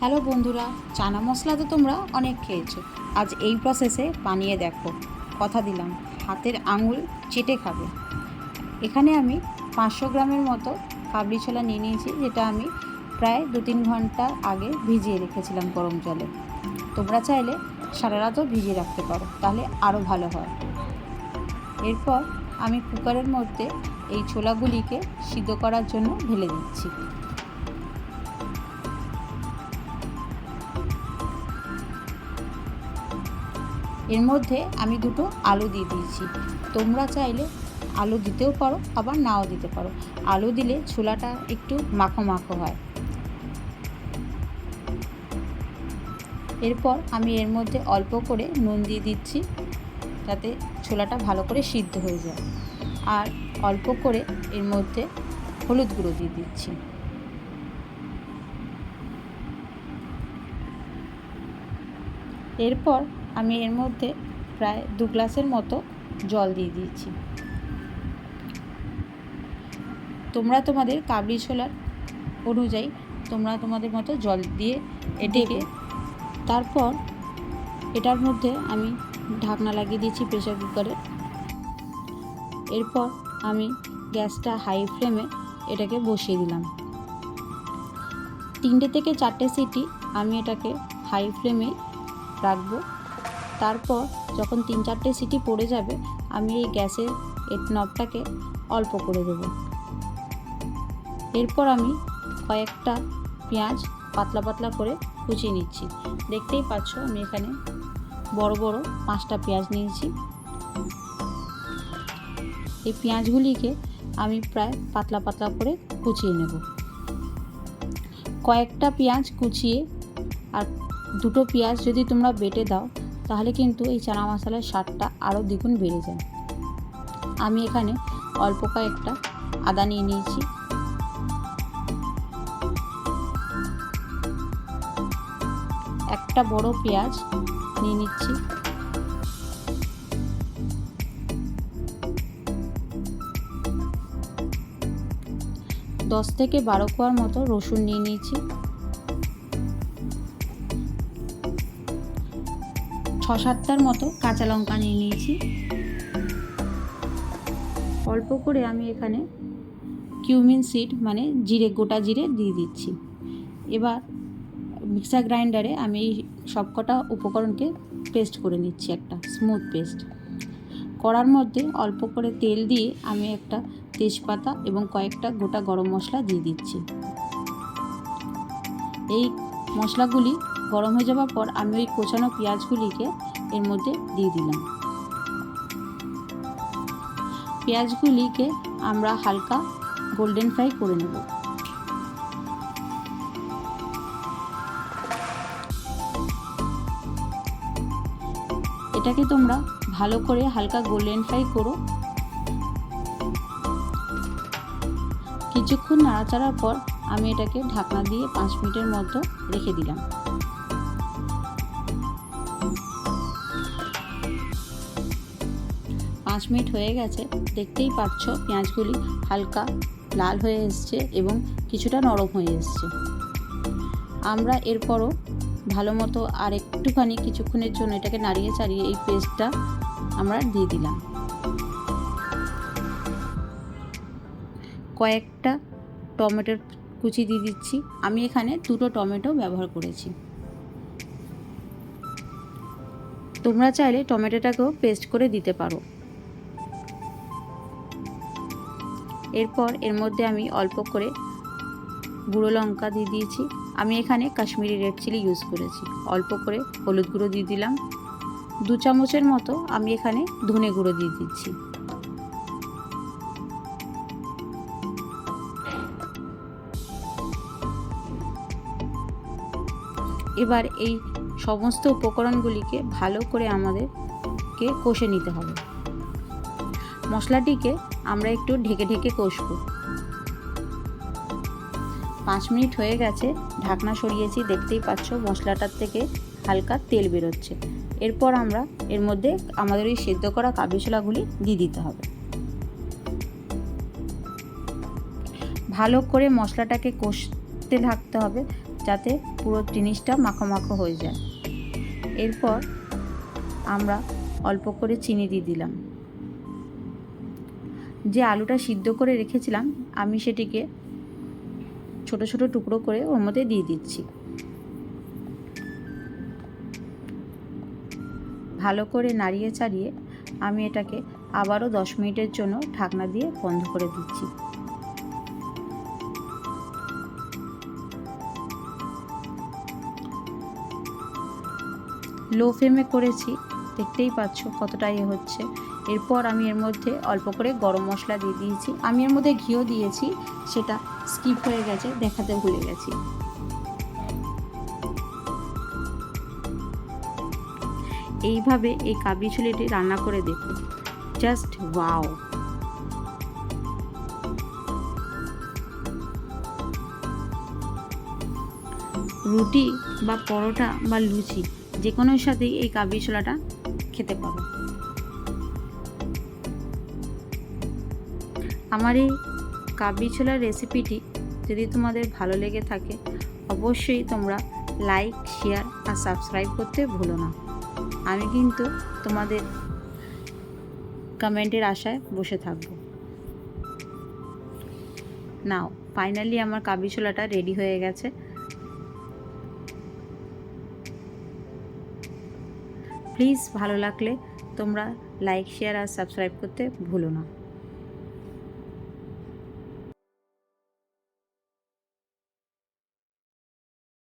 Hello বন্ধুরা, চানা মশলা তো তোমরা অনেক খেয়েছো। আজ এই প্রসেসে বানিয়ে দেখো, কথা দিলাম হাতের আঙুল চেটে খাবে। এখানে আমি 500 গ্রামের মতো কাবলি ছোলা নিয়ে নিয়েছি, যেটা আমি প্রায় 2-3 ঘন্টা আগে ভিজিয়ে রেখেছিলাম গরম জলে। তোমরা চাইলে সারা রাতও ভিজিয়ে রাখতে পারো, তাহলে আরও ভালো হয়। এরপর আমি কুকারের মধ্যে এই ছোলাগুলিকে সিদ্ধ করার জন্য ঢেলে দিচ্ছি। এর মধ্যে আমি দুটো আলু দিয়ে দিয়েছি। তোমরা চাইলে আলু দিতেও পারো, আবার নাও দিতে পারো। আলু দিলে ছোলাটা একটু মাখো মাখো হয়। এরপর আমি এর মধ্যে অল্প করে নুন দিয়ে দিচ্ছি, যাতে ছোলাটা ভালো করে সিদ্ধ হয়ে যায়। আর অল্প করে এর মধ্যে হলুদ গুঁড়ো দিয়ে দিচ্ছি। এরপর আমি এর মধ্যে প্রায় 2 গ্লাসের মতো জল দিয়ে দিয়েছি। তোমরা তোমাদের কাবলি ছোলার অনুযায়ী তোমরা তোমাদের মতো জল দিয়ে এটাকে, তারপর এটার মধ্যে আমি ঢাকনা লাগিয়ে দিয়েছি প্রেসার কুকারে। এরপর আমি গ্যাসটা হাই ফ্লেমে এটাকে বসিয়ে দিলাম। 3টে থেকে 4টে সিটি আমি এটাকে হাই ফ্লেমে রাখবো। তারপর যখন 3-4টে সিটি পড়ে যাবে, আমি এই গ্যাসের নবটাকে অল্প করে দেবো। এরপর আমি কয়েকটা পেঁয়াজ পাতলা পাতলা করে কুচিয়ে নিচ্ছি। দেখতেই পাচ্ছ আমি এখানে বড় বড় 5টা পেঁয়াজ নিয়েছি। এই পেঁয়াজগুলিকে আমি প্রায় পাতলা পাতলা করে কুচিয়ে নেব। কয়েকটা পেঁয়াজ কুচিয়ে আর 2টো পেঁয়াজ যদি তোমরা বেটে দাও, তাহলে কিন্তু এই চানা মশলার স্বাদটা আরও দ্বিগুণ বেড়ে যায়। আমি এখানে অল্প কয়েকটা আদা নিয়ে নিয়েছি। একটা বড় পেঁয়াজ নিয়ে নিচ্ছি। দশ থেকে 12 কোয়ার মতো রসুন নিয়ে নিয়েছি। 6-7টার মতো কাঁচা লঙ্কা নিয়ে নিয়েছি। অল্প করে আমি এখানে কিউমিন সিড মানে জিরে, গোটা জিরে দিয়ে দিচ্ছি। এবার মিক্সার গ্রাইন্ডারে আমি এই সবকটা উপকরণকে পেস্ট করে নিচ্ছি, একটা স্মুথ পেস্ট। কড়ার মধ্যে অল্প করে তেল দিয়ে আমি একটা তেজপাতা এবং কয়েকটা গোটা গরম মশলা দিয়ে দিচ্ছি। এই মশলাগুলি গরম হয়ে যাওয়ার পর আমি ওই কোচানো পেঁয়াজগুলিকে এর মধ্যে দিয়ে দিলাম। পেঁয়াজগুলিকে আমরা হালকা গোল্ডেন ফ্রাই করে নেব। এটাকে তোমরা ভালো করে হালকা গোল্ডেন ফ্রাই করো। কিছুক্ষণ নাড়াচাড়ার পর আমি এটাকে ঢাকনা দিয়ে 5 মিনিটের মতো রেখে দিলাম। পাঁচ মিনিট হয়ে গেছে। দেখতেই পাচ্ছ পেঁয়াজগুলি হালকা লাল হয়ে এসছে এবং কিছুটা নরম হয়ে এসছে। আমরা এরপরও ভালো মতো আর একটুখানি কিছুক্ষণের জন্য এটাকে নাড়িয়ে চাড়িয়ে এই পেস্টটা আমরা দিয়ে দিলাম। কয়েকটা টমেটোর কুচি দিয়ে দিচ্ছি। আমি এখানে 2টো টমেটো ব্যবহার করেছি। তোমরা চাইলে টমেটোটাকেও পেস্ট করে দিতে পারো। এরপর এর মধ্যে আমি অল্প করে গুঁড়ো লঙ্কা দিয়ে দিয়েছি। আমি এখানে কাশ্মীরি রেড চিলি ইউজ করেছি। অল্প করে হলুদ গুঁড়ো দিয়ে দিলাম। 2 চামচের মতো আমি এখানে ধনে গুঁড়ো দিয়ে দিচ্ছি। এবার এই সমস্ত উপকরণগুলিকে ভালো করে আমাদেরকে কষে নিতে হবে। মশলাটিকে আমরা একটু ঢেকে ঢেকে কষবো। 5 মিনিট হয়ে গেছে, ঢাকনা সরিয়েছি। দেখতেই পাচ্ছ মশলাটার থেকে হালকা তেল বেরোচ্ছে। এরপর আমরা এর মধ্যে আমাদের ওই সেদ্ধ করা কাবলি ছোলাগুলি দিয়ে দিতে হবে। ভালো করে মশলাটাকে কষতে থাকতে হবে, যাতে পুরো জিনিসটা মাখো মাখো হয়ে যায়। এরপর আমরা অল্প করে চিনি দিয়ে দিলাম। যে আলুটা সিদ্ধ করে রেখেছিলাম আমি সেটিকে ছোট ছোট টুকরো করে ওর মধ্যে দিয়ে দিচ্ছি। ভালো করে নাড়িয়ে চাড়িয়ে আমি এটাকে আবারও 10 মিনিটের জন্য ঢাকনা দিয়ে বন্ধ করে দিচ্ছি। লো ফ্লেমে করেছি, দেখতেই পাচ্ছ কতটা হচ্ছে। এরপর আমি এর মধ্যে অল্প করে গরম মশলা দিয়ে দিয়েছি। আমি এর মধ্যে ঘিও দিয়েছি, সেটা স্কিপ হয়ে গেছে, দেখাতে ভুলে গেছি। এইভাবে এই কাবলি ছোলাটি রান্না করে দেখুন, জাস্ট ওয়াও। রুটি বা পরোটা বা লুচি যে কোনোর সাথেই এই কাবলি ছোলাটা খেতে পারো। আমার এই কাবলি ছোলার রেসিপিটি যদি তোমাদের ভালো লেগে থাকে অবশ্যই তোমরা লাইক, শেয়ার আর সাবস্ক্রাইব করতে ভুলো না। আমি কিন্তু তোমাদের কমেন্টের আশায় বসে থাকবো। নাও ফাইনালি আমার কাবলি ছোলাটা রেডি হয়ে গেছে। প্লিজ ভালো লাগলে তোমরা লাইক, শেয়ার আর সাবস্ক্রাইব করতে ভুলো না।